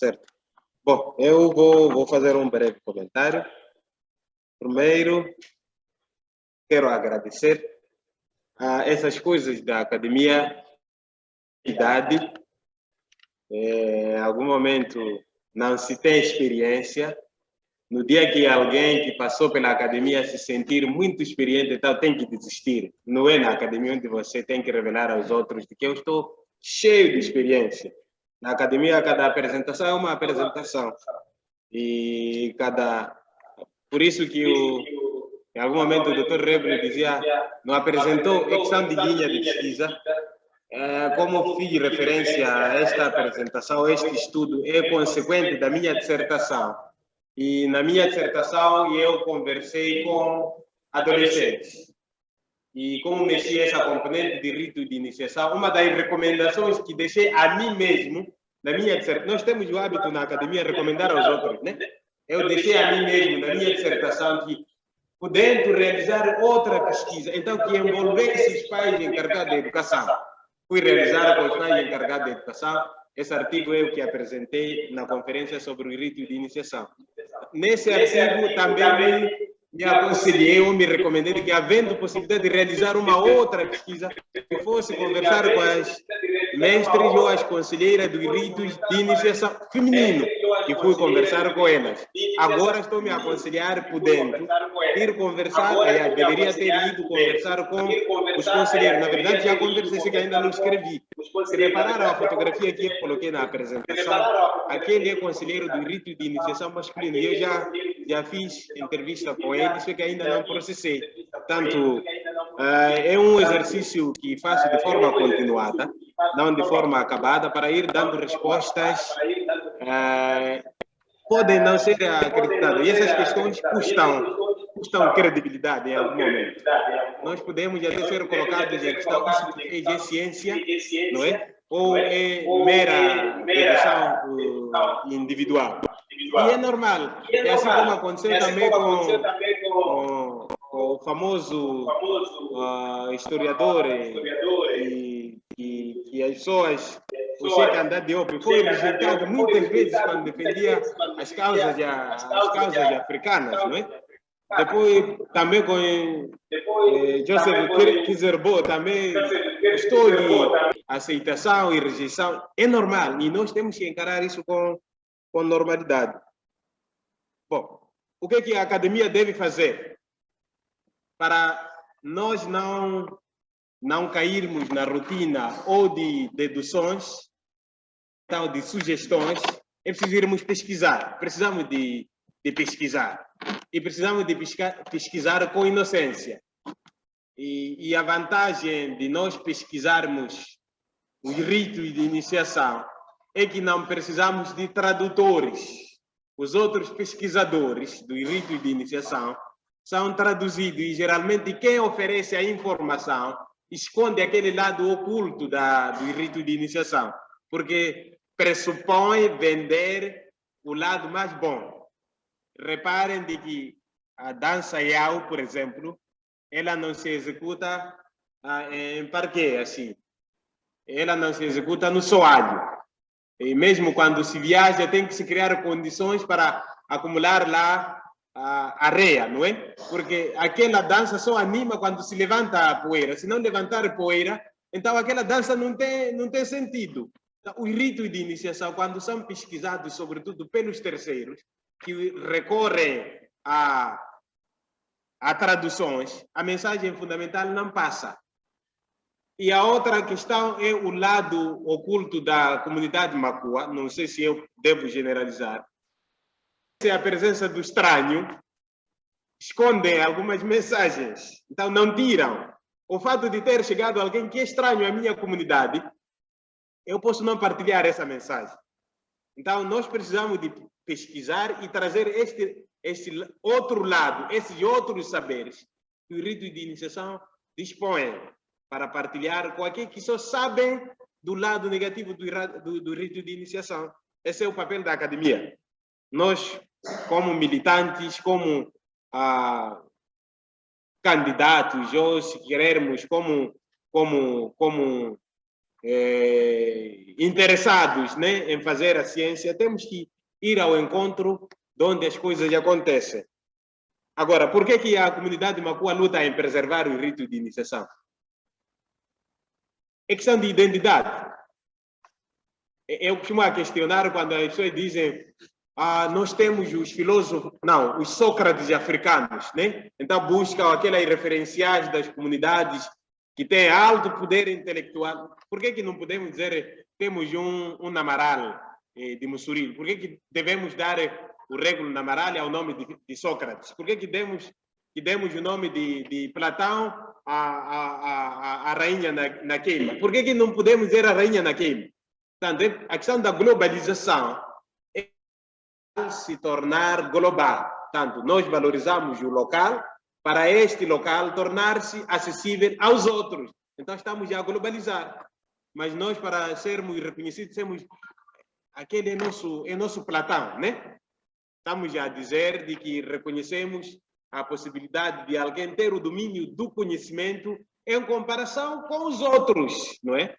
Certo. Bom, eu vou fazer um breve comentário. Primeiro, quero agradecer a essas coisas da academia. Idade, em algum momento não se tem experiência. No dia que alguém que passou pela academia se sentir muito experiente, então tem que desistir. Não é na academia onde você tem que revelar aos outros que eu estou cheio de experiência. Na academia, cada apresentação é uma apresentação. E por isso que em algum momento o Dr. Rebelo dizia, não apresentou a questão de linha de pesquisa. Como fiz referência a esta apresentação, este estudo é consequente da minha dissertação. E na minha dissertação eu conversei com adolescentes. E como mexi essa componente de rito de iniciação, uma das recomendações que deixei a mim mesmo, na minha dissertação, nós temos o hábito na academia de recomendar aos outros, né? Eu deixei a mim mesmo, na minha dissertação, que podendo realizar outra pesquisa, então que envolvesse os pais encarregados da educação. Fui realizar com os pais encarregados da educação. Esse artigo é o que apresentei na conferência sobre o rito de iniciação. Nesse artigo também me aconselhei ou me recomendei que, havendo possibilidade de realizar uma outra pesquisa, eu fosse conversar com as mestres ou as conselheiras dos ritos de iniciação feminino, e fui conversar com elas. Agora estou me aconselhar podendo ir conversar, deveria ter ido conversar com os conselheiros. Na verdade, já conversei, que ainda não escrevi. Se repararam a fotografia que eu coloquei na apresentação, aquele é conselheiro do rito de iniciação masculino. Eu já fiz entrevista com ele, só que ainda não processei. Portanto, é um exercício que faço de forma continuada, não de forma acabada, para ir dando respostas. Podem não ser acreditadas. E essas questões custam credibilidade em algum momento. Nós podemos até ser colocados em questão, isso é ciência, não é? Ou é mera dedução individual. E é normal. É assim como aconteceu também com o famoso historiador e as pessoas, o Sheikh Haddad Diop, foi rejeitado muitas vezes quando defendia as causas africanas, não é? Depois, também com Joseph Kizerbo, também estou de aceitação e rejeição. É normal e nós temos que encarar isso com normalidade. Bom, o que a academia deve fazer para nós não cairmos na rotina ou de deduções, ou de sugestões? É preciso irmos pesquisar. Precisamos de pesquisar. E precisamos de pesquisar com inocência. E a vantagem de nós pesquisarmos os ritos de iniciação é que não precisamos de tradutores. Os outros pesquisadores do rito de iniciação são traduzidos e geralmente quem oferece a informação esconde aquele lado oculto do rito de iniciação, porque pressupõe vender o lado mais bom. Reparem de que a dança Yao, por exemplo, ela não se executa em parquet, assim. Ela não se executa no soalho. E mesmo quando se viaja, tem que se criar condições para acumular lá a areia, não é? Porque aquela dança só anima quando se levanta a poeira. Se não levantar poeira, então aquela dança não tem sentido. Então, os ritos de iniciação, quando são pesquisados, sobretudo pelos terceiros, que recorrem a traduções, a mensagem fundamental não passa. E a outra questão é o lado oculto da comunidade Makua, não sei se eu devo generalizar. A presença do estranho esconde algumas mensagens, então não tiram. O fato de ter chegado alguém que é estranho à minha comunidade, eu posso não partilhar essa mensagem. Então nós precisamos de pesquisar e trazer este outro lado, esses outros saberes que o rito de iniciação dispõe para partilhar com aqueles que só sabem do lado negativo do rito de iniciação. Esse é o papel da academia. Nós, como militantes, como candidatos, ou se querermos, como interessados, né, em fazer a ciência, temos que ir ao encontro de onde as coisas acontecem. Agora, por que a comunidade Makua luta em preservar o rito de iniciação? É questão de identidade. Eu costumo questionar quando as pessoas dizem nós temos os filósofos, não, os Sócrates africanos, né? Então buscam aquelas referenciais das comunidades que têm alto poder intelectual. Por que não podemos dizer temos um Namaral de Mussuril? Por que devemos dar o Régulo Namaral ao nome de Sócrates? Por que demos o nome de Platão à rainha na queima? Por que não podemos dizer a rainha na queima? Portanto, a questão da globalização é se tornar global. Portanto, nós valorizamos o local para este local tornar-se acessível aos outros. Então, estamos já a globalizar. Mas nós, para sermos reconhecidos, temos aquele é nosso Platão, né? Estamos já a dizer de que reconhecemos a possibilidade de alguém ter o domínio do conhecimento em comparação com os outros, não é?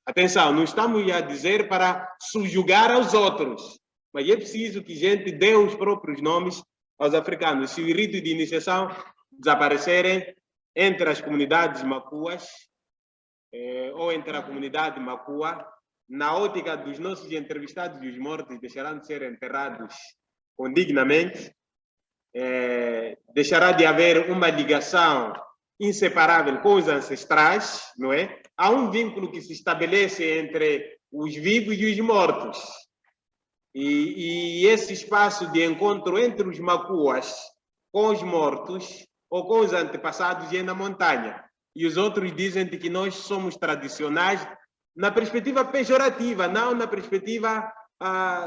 Atenção, não estamos a dizer para subjugar aos outros, mas é preciso que a gente dê os próprios nomes aos africanos. Se o rito de iniciação desaparecerem entre as comunidades macuas, ou entre a comunidade macua, na ótica dos nossos entrevistados e os mortos deixarão de ser enterrados dignamente, deixará de haver uma ligação inseparável com os ancestrais, não é? Há um vínculo que se estabelece entre os vivos e os mortos. E esse espaço de encontro entre os macuas com os mortos ou com os antepassados é na montanha. E os outros dizem que nós somos tradicionais na perspectiva pejorativa, não na perspectiva,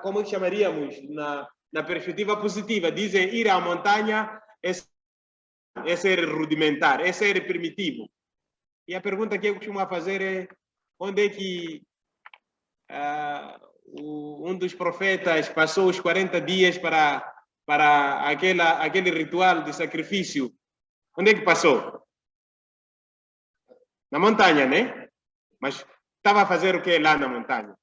como chamaríamos, na perspectiva positiva. Dizem ir à montanha é ser rudimentar, é ser primitivo. E a pergunta que eu costumo fazer é onde é que um dos profetas passou os 40 dias para aquele ritual de sacrifício? Onde é que passou? Na montanha, né? Mas estava a fazer o que lá na montanha?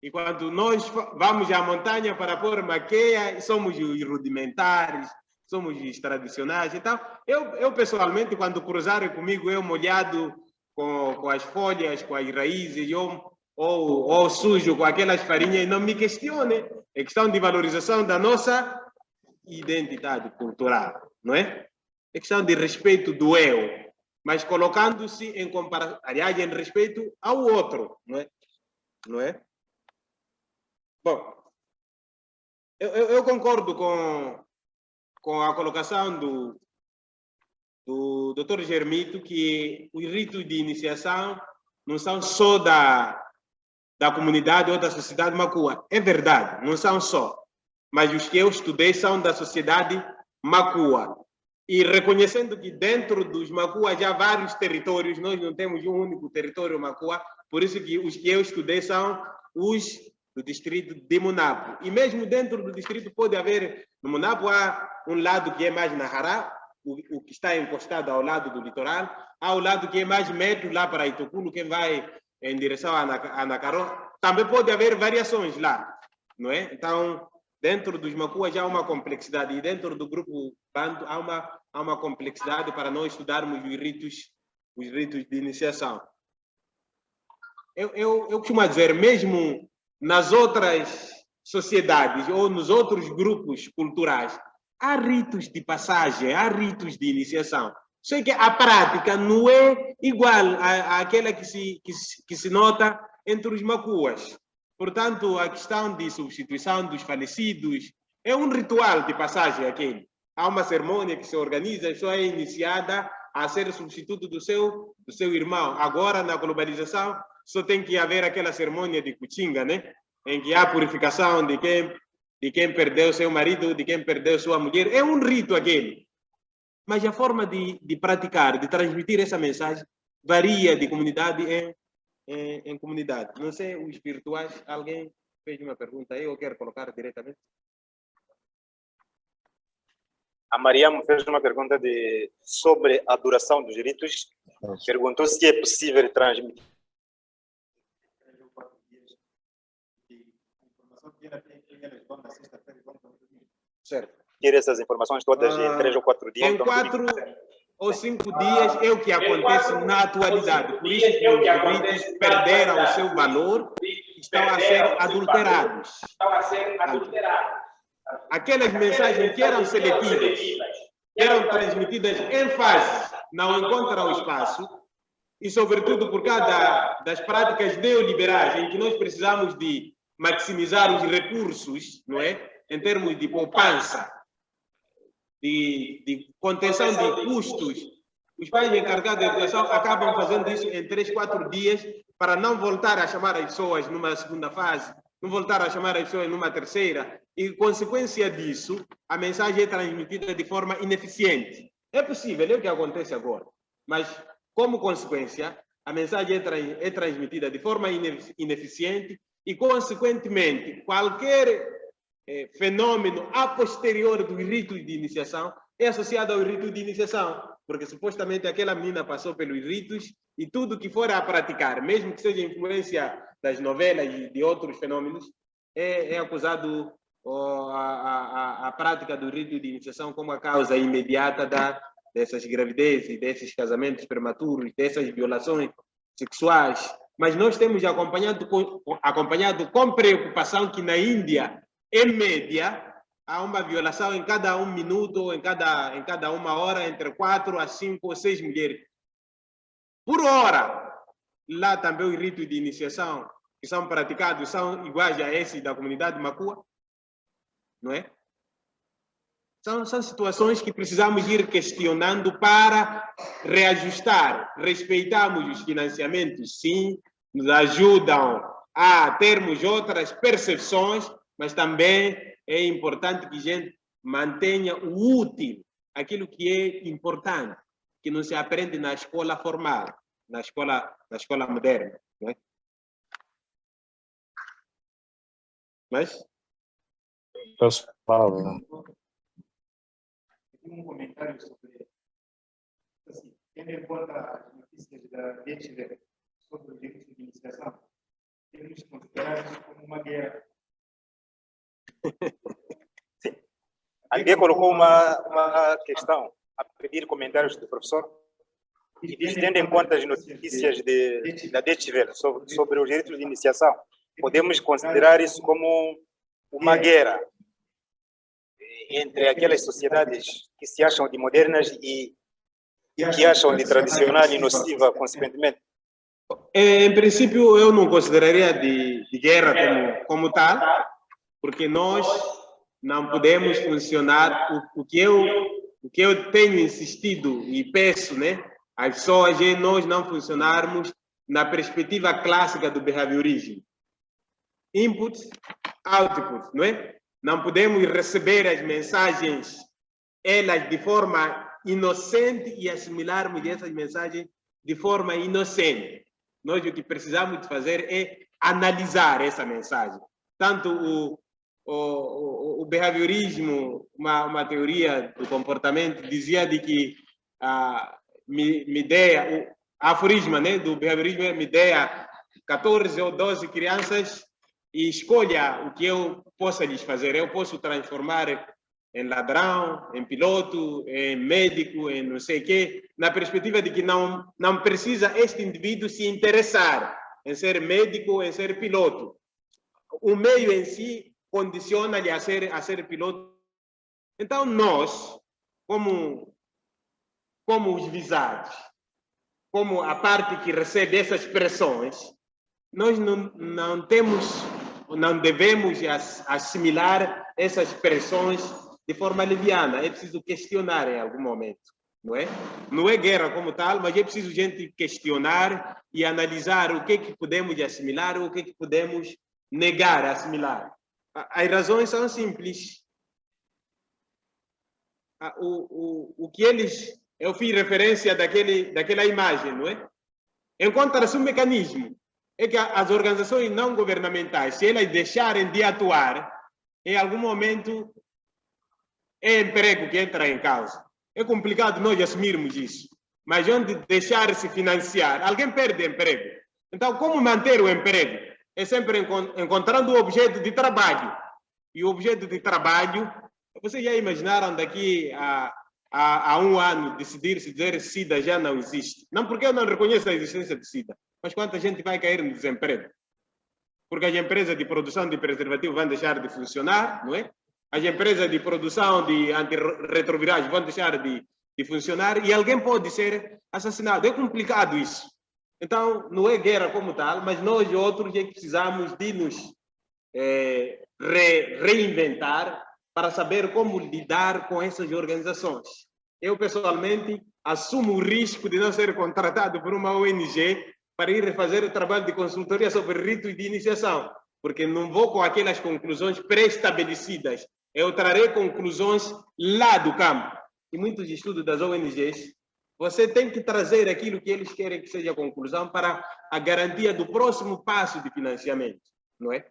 E quando nós vamos à montanha para pôr maquia, somos os rudimentares, somos os tradicionais. Então, eu pessoalmente, quando cruzarem comigo, eu molhado com as folhas, com as raízes, ou sujo com aquelas farinhas, não me questione. É questão de valorização da nossa identidade cultural, não é? É questão de respeito do eu, mas colocando-se em comparação, aliás, em respeito ao outro, não é? Não é? Bom, eu concordo com a colocação do Dr. Germito que os ritos de iniciação não são só da comunidade ou da sociedade macua. É verdade, não são só. Mas os que eu estudei são da sociedade macua. E reconhecendo que dentro dos macuas já há vários territórios, nós não temos um único território macua, por isso que os que eu estudei são os do distrito de Munapo. E mesmo dentro do distrito pode haver, no Munapo há um lado que é mais Nahará, o que está encostado ao lado do litoral, há o lado que é mais metro, lá para Itoculo, quem vai em direção a Nacaró. Também pode haver variações lá, não é? Então, dentro dos macuas há uma complexidade, e dentro do grupo Banto há uma complexidade para nós estudarmos os ritos de iniciação. Eu costumo dizer, mesmo nas outras sociedades ou nos outros grupos culturais, há ritos de passagem, há ritos de iniciação. Só que a prática não é igual àquela que se nota entre os macuas. Portanto, a questão de substituição dos falecidos é um ritual de passagem aquele. Há uma cerimônia que se organiza, só é iniciada a ser substituto do seu irmão. Agora, na globalização, só tem que haver aquela cerimônia de Kuchinga, né? Em que há purificação de quem perdeu seu marido, de quem perdeu sua mulher. É um rito aquele. Mas a forma de praticar, de transmitir essa mensagem, varia de comunidade em comunidade. Não sei, os espirituais, alguém fez uma pergunta aí, eu quero colocar diretamente. A Mariam fez uma pergunta sobre a duração dos ritos. Perguntou se é possível transmitir Certo. Ter essas informações todas em 3 ou 4 dias. Em 4 ou 5 dias é o que acontece na atualidade. Por isso que os ritos perderam o seu valor, estão a ser adulterados. Aquelas mensagens que eram seletivas, que eram transmitidas em fase, não encontram espaço, e sobretudo por causa das práticas neoliberais, em que nós precisamos de maximizar os recursos, não é? Em termos de poupança, de contenção de custos, os pais encarregados da educação acabam fazendo isso em 3, 4 dias para não voltar a chamar as pessoas numa segunda fase, não voltar a chamar as pessoas numa terceira, e consequência disso, a mensagem é transmitida de forma ineficiente. É possível, é o que acontece agora, mas como consequência, a mensagem é transmitida de forma ineficiente e, consequentemente, qualquer fenômeno a posterior do rito de iniciação é associado ao rito de iniciação, porque supostamente aquela menina passou pelos ritos e tudo que for a praticar, mesmo que seja influência das novelas e de outros fenômenos, é acusado a prática do rito de iniciação como a causa imediata dessas gravidezes, desses casamentos prematuros, dessas violações sexuais. Mas nós temos acompanhado com preocupação que na Índia, em média, há uma violação em cada 1 minuto ou em cada 1 hora entre 4 a 5 ou 6 mulheres por hora. Lá também os ritos de iniciação que são praticados são iguais a esses da comunidade Macua, não é? São situações que precisamos ir questionando para reajustar. Respeitamos os financiamentos, sim, nos ajudam a termos outras percepções, mas também é importante que a gente mantenha o útil, aquilo que é importante, que não se aprende na escola formal, na escola moderna, não é? Mas? Peço palavra. Um comentário sobre, assim, tendo em conta as notícias da DTV sobre o direito de iniciação, temos que considerar isso como uma guerra. Sim. Alguém colocou uma questão a pedir comentários do professor. E tendo em conta as notícias da DTV sobre os direitos de iniciação, podemos considerar isso como uma guerra entre aquelas sociedades que se acham de modernas e que acham de tradicional e nociva, consequentemente? Em princípio, eu não consideraria de guerra como tal, porque nós não podemos funcionar. O que eu tenho insistido e peço, né, às pessoas é nós não funcionarmos na perspectiva clássica do behaviorismo. Input, output, não é? Não podemos receber as mensagens, elas de forma inocente e assimilarmos essas mensagens de forma inocente. Nós o que precisamos de fazer é analisar essa mensagem. Tanto o behaviorismo, uma teoria do comportamento, dizia de que o aforismo, né, do behaviorismo é me dê 14 ou 12 crianças e escolha o que eu possa lhes fazer. Eu posso transformar em ladrão, em piloto, em médico, em não sei o quê, na perspectiva de que não precisa este indivíduo se interessar em ser médico, em ser piloto. O meio em si condiciona-lhe a ser piloto. Então, nós, como os visados, como a parte que recebe essas pressões, nós não devemos assimilar essas pressões de forma leviana. É preciso questionar em algum momento, não é? Não é guerra como tal, mas é preciso gente questionar e analisar o que podemos assimilar ou o que podemos negar a assimilar. As razões são simples. O que eu fiz referência daquela imagem, não é? Encontra-se um mecanismo. É que as organizações não governamentais, se elas deixarem de atuar, em algum momento é emprego que entra em causa. É complicado nós assumirmos isso, mas onde deixar-se financiar, alguém perde emprego. Então, como manter o emprego? É sempre encontrando o objeto de trabalho. e o objeto de trabalho, vocês já imaginaram daqui a um ano decidir-se dizer SIDA já não existe? Não porque eu não reconheço a existência de SIDA, mas quanta gente vai cair no desemprego? Porque as empresas de produção de preservativo vão deixar de funcionar, não é? As empresas de produção de antirretrovirais vão deixar de funcionar e alguém pode ser assassinado. É complicado isso. Então, não é guerra como tal, mas nós outros é que precisamos de nos reinventar para saber como lidar com essas organizações. Eu, pessoalmente, assumo o risco de não ser contratado por uma ONG para ir fazer o trabalho de consultoria sobre ritos de iniciação, porque não vou com aquelas conclusões pré-estabelecidas. Eu trarei conclusões lá do campo. E muitos estudos das ONGs, você tem que trazer aquilo que eles querem que seja a conclusão para a garantia do próximo passo de financiamento, não é?